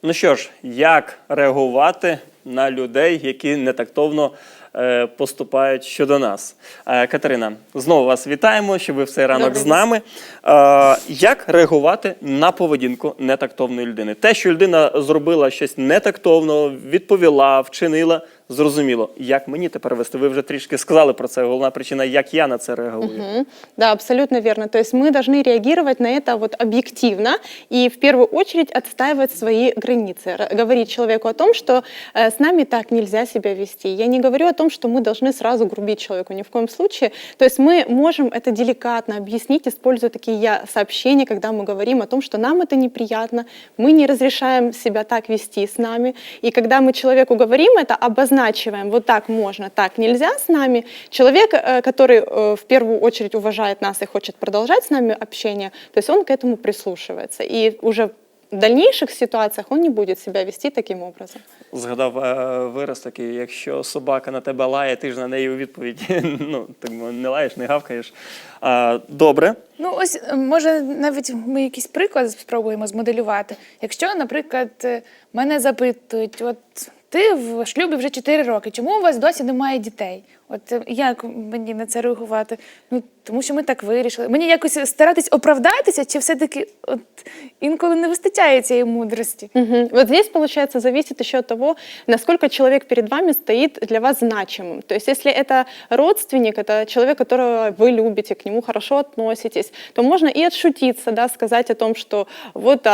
Ну що ж, як реагувати на людей, які нетактовно поступають щодо нас? Катерина, знову вас вітаємо, що ви в цей ранок з нами. Як реагувати на поведінку нетактовної людини? Те, що людина зробила щось нетактовно, відповіла, вчинила, зрозуміло. Як мені тепер вести? Ви вже трішки сказали про це. Головна причина, як я на це реагую. Да, абсолютно верно. То есть мы должны реагировать на это вот объективно и в первую очередь отстаивать свои границы. Говорить человеку о том, что с нами так нельзя себя вести. Я не говорю о том, что мы должны сразу грубить человеку, ни в коем случае. То есть мы можем это деликатно объяснить, используя такие сообщения, когда мы говорим о том, что нам это неприятно, мы не разрешаем себя так вести с нами. И когда мы человеку говорим это, обозначиваем, вот так можно, так нельзя с нами, человек, который в первую очередь уважает нас и хочет продолжать с нами общение, то есть он к этому прислушивается. И уже в дальнейших ситуациях он не будет себя вести таким образом. Згадав вираз такий, якщо собака на тебе лає, ти ж на неї у відповідь так не лаєш, не гавкаєш. Добре. Ну ось, може, навіть ми якийсь приклад спробуємо змоделювати. Якщо, наприклад, мене запитують, от ти в шлюбі вже 4 роки, чому у вас досі немає дітей? От як мені на це реагувати? Ну, тому що ми так вирішили. Мені якось старатись оправдатися, чи все-таки от інколи не вистачає цієї мудрості? Вот здесь, получается, зависит еще от того, насколько человек перед вами стоит для вас значимым. То есть если это родственник, это человек, которого вы любите, к нему хорошо относитесь, то можно и отшутиться, да, сказать о том, что вот,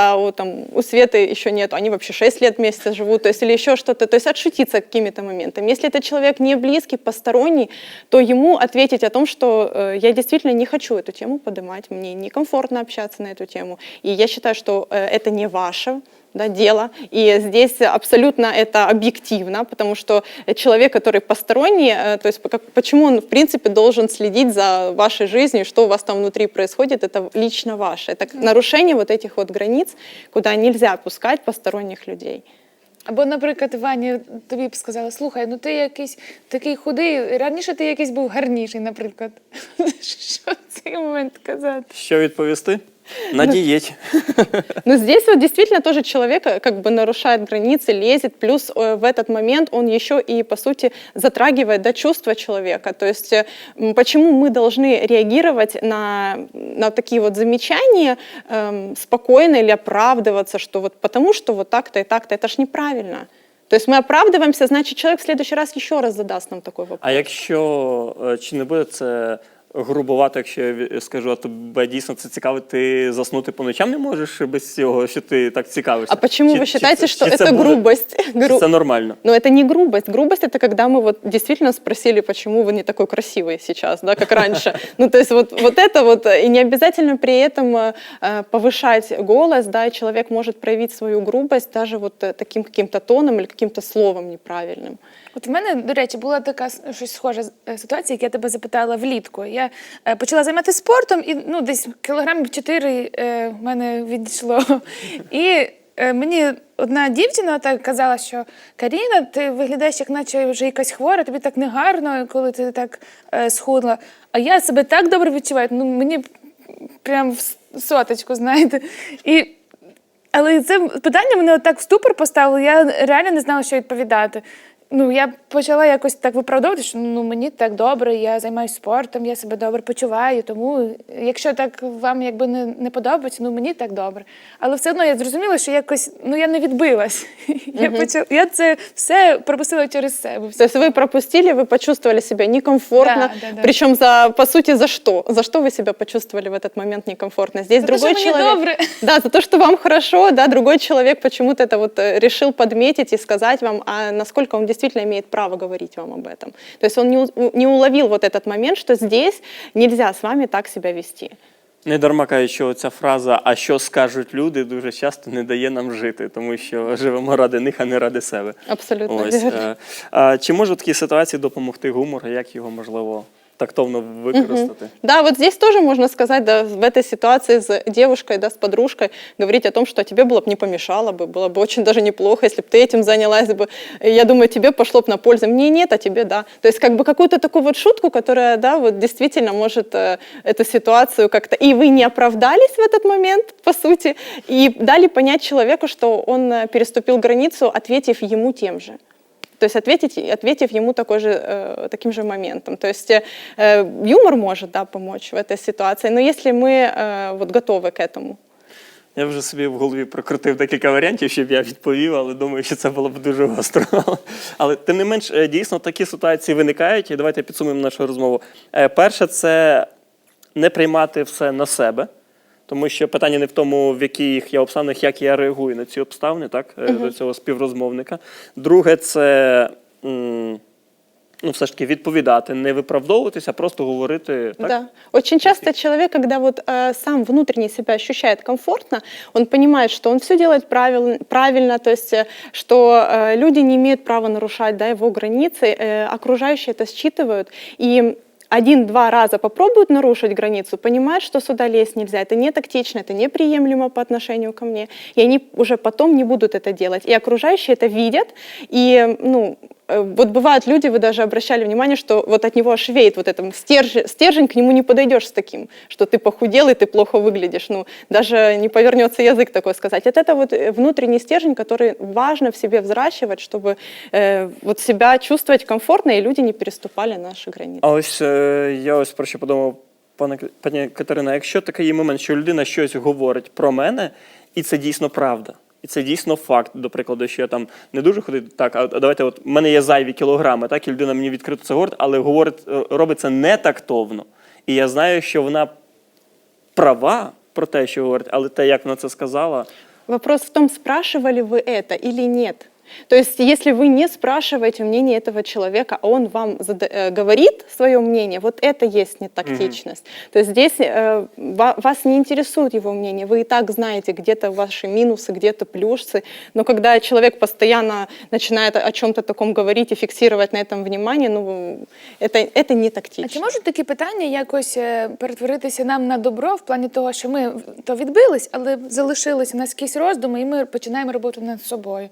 у Светы еще нет, они вообще 6 лет вместе живут, то есть или еще что-то, то есть отшутиться какими-то моментами. Если это человек не близкий, посторонний, то ему ответить о том, что я действительно не хочу эту тему поднимать, мне некомфортно общаться на эту тему. И я считаю, что это не ваше дело. И здесь абсолютно это объективно, потому что человек, который посторонний, то есть почему он, в принципе, должен следить за вашей жизнью, что у вас там внутри происходит, это лично ваше. Это нарушение вот этих вот границ, куда нельзя пускать посторонних людей. Або, наприклад, Ваня тобі б сказала, слухай, ну ти якийсь такий худий, раніше ти якийсь був гарніший, наприклад. Що в цей момент казати? Що відповісти? На диете. Но здесь вот действительно тоже человек как бы нарушает границы, лезет, плюс в этот момент он еще и, по сути, затрагивает чувства человека. То есть почему мы должны реагировать на такие вот замечания спокойно или оправдываться, что вот потому что вот так-то и так-то, это ж неправильно. То есть мы оправдываемся, значит, человек в следующий раз еще раз задаст нам такой вопрос. А якщо, чи не буде це грубувати, якщо я скажу, а тебе дійсно це цікавить, ти заснути по ночам не можеш без цього, що ти так цікавишься? А почему вы считаете, что это грубость? Это нормально? Но это не грубость. Грубость — это когда мы вот действительно спросили, почему вы не такой красивый сейчас, да, как раньше. Ну, то есть вот это вот, и не обязательно при этом повышать голос, да, и человек может проявить свою грубость даже вот таким каким-то тоном или каким-то словом неправильным. От в мене, до речі, була така щось схожа ситуація, як я тебе запитала влітку. Я почала займатися спортом, і десь кілограмів 4 в мене відійшло. І мені одна дівчина так казала, що Каріна, ти виглядаєш, як наче вже якась хвора, тобі так негарно, коли ти так схудла. А я себе так добре відчуваю, мені прям в соточку, знаєте. Але це питання мене отак в ступор поставило, я реально не знала, що відповідати. Я почала якось так виправдовувати, що мені так добре, я займаюся спортом, я себе добре почуваю, тому якщо так вам якби не подобається, мені так добре. Але все одно я зрозуміла, що якось, я не відбилась. Я це все пропустила через себе. То есть вы пропустили, вы почувствовали себя некомфортно, Да. причем по сути за что? За что вы себя почувствовали в этот момент некомфортно? Здесь за другой то, что человек. мне добре. Да, за то, что вам хорошо, да, другой человек почему-то это вот решил подметить и сказать вам, а насколько он действительно имеет право говорить вам об этом. То есть он не уловил вот этот момент, что здесь нельзя с вами так себя вести. Не дарма кажуть, що ця фраза «а що скажуть люди» дуже часто не дає нам жити, тому що живемо ради них, а не ради себе. Абсолютно Ось. вірно. Чи може в такій ситуації допомогти гумор, як його можливо тактовно використати. Да, вот здесь тоже можно сказать, да, в этой ситуации с девушкой, да, с подружкой, говорить о том, что тебе было бы не помешало было бы очень даже неплохо, если бы ты этим занялась бы. Я думаю, тебе пошло бы на пользу. Мне нет, а тебе да. То есть как бы какую-то такую вот шутку, которая, да, вот действительно может эту ситуацию как-то... И вы не оправдались в этот момент, по сути, и дали понять человеку, что он переступил границу, ответив ему тем же. То есть ответив ему таким же моментом. То есть юмор может, да, помочь в этой ситуации, но если мы вот готовы к этому. Я вже собі в голові прокрутив декілька варіантів, щоб я відповів, але думаю, що це було б дуже гостро. Але тим не менш, дійсно, такі ситуації виникають, і давайте підсумуємо нашу розмову. Перше – це не приймати все на себе, тому що питання не в тому, в яких я обставинах, як я реагую на ці обставини, так, до цього співрозмовника. Друге – це все ж таки відповідати, не виправдовуватися, а просто говорити. Так? Да. Очень часто человек, когда вот сам внутренне себя ощущает комфортно, он понимает, что он все делает правильно, то есть что люди не имеют права нарушать, да, его границы, окружающие это считывают, и 1-2 раза попробуют нарушить границу, понимают, что сюда лезть нельзя, это не тактично, это неприемлемо по отношению ко мне, и они уже потом не будут это делать. И окружающие это видят, и, вот бывают люди, вы даже обращали внимание, что вот от него аж веет вот этом стержень, к нему не подойдешь с таким, что ты похудел и ты плохо выглядишь, даже не повернется язык такое сказать. Это вот внутренний стержень, который важно в себе взращивать, чтобы вот себя чувствовать комфортно, и люди не переступали наши границы. А ось я ось про що подумав, пані Катерина, якщо такий є момент, що людина щось говорить про мене, і це дійсно правда, і це дійсно факт, до прикладу, що я там не дуже ходив, так, а давайте, от, в мене є зайві кілограми, так, і людина мені відкрито це говорить, але робить це не тактовно. І я знаю, що вона права про те, що говорить, але те, як вона це сказала... Вопрос в том, спрашивали вы это или нет. То есть, если вы не спрашиваете мнение этого человека, а он вам говорит свое мнение, вот это есть нетактичность. То есть здесь вас не интересует его мнение, вы и так знаете где-то ваши минусы, где-то плюсы, но когда человек постоянно начинает о чем-то таком говорить и фиксировать на этом внимание, это не тактично. А чи можуть такі питання якось перетворитися нам на добро в плані того, що ми то відбились, але залишилися у нас якісь роздуми, і ми починаємо роботу над собою?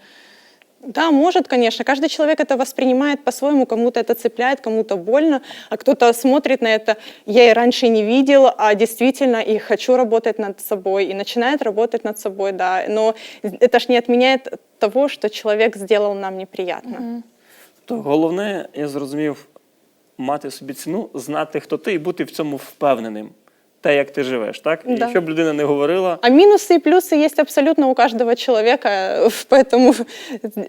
Да, может, конечно. Каждый человек это воспринимает по-своему. Кому-то это цепляет, кому-то больно, а кто-то смотрит на это. Я и раньше не видел, а действительно и хочу работать над собой. И начинает работать над собой, да. Но это ж не отменяет того, что человек сделал нам неприятно. То головне, я зрозумів, мати собі ціну, знати, хто ти, і бути в цьому впевненим. Те, як ти живеш, так? Да. І щоб людина не говорила... А минусы и плюсы есть абсолютно у каждого человека, поэтому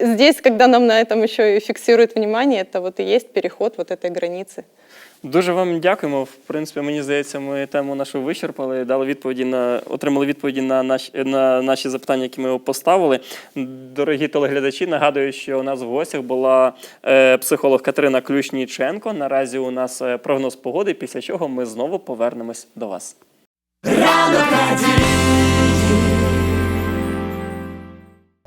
здесь, когда нам на этом еще и фиксирует внимание, это вот и есть переход вот этой границы. Дуже вам дякуємо. В принципі, мені здається, ми тему нашу вичерпали, отримали відповіді на наші запитання, які ми поставили. Дорогі телеглядачі, нагадую, що у нас в гостях була психолог Катерина Ключніченко. Наразі у нас прогноз погоди, після чого ми знову повернемось до вас. Ранок радіо.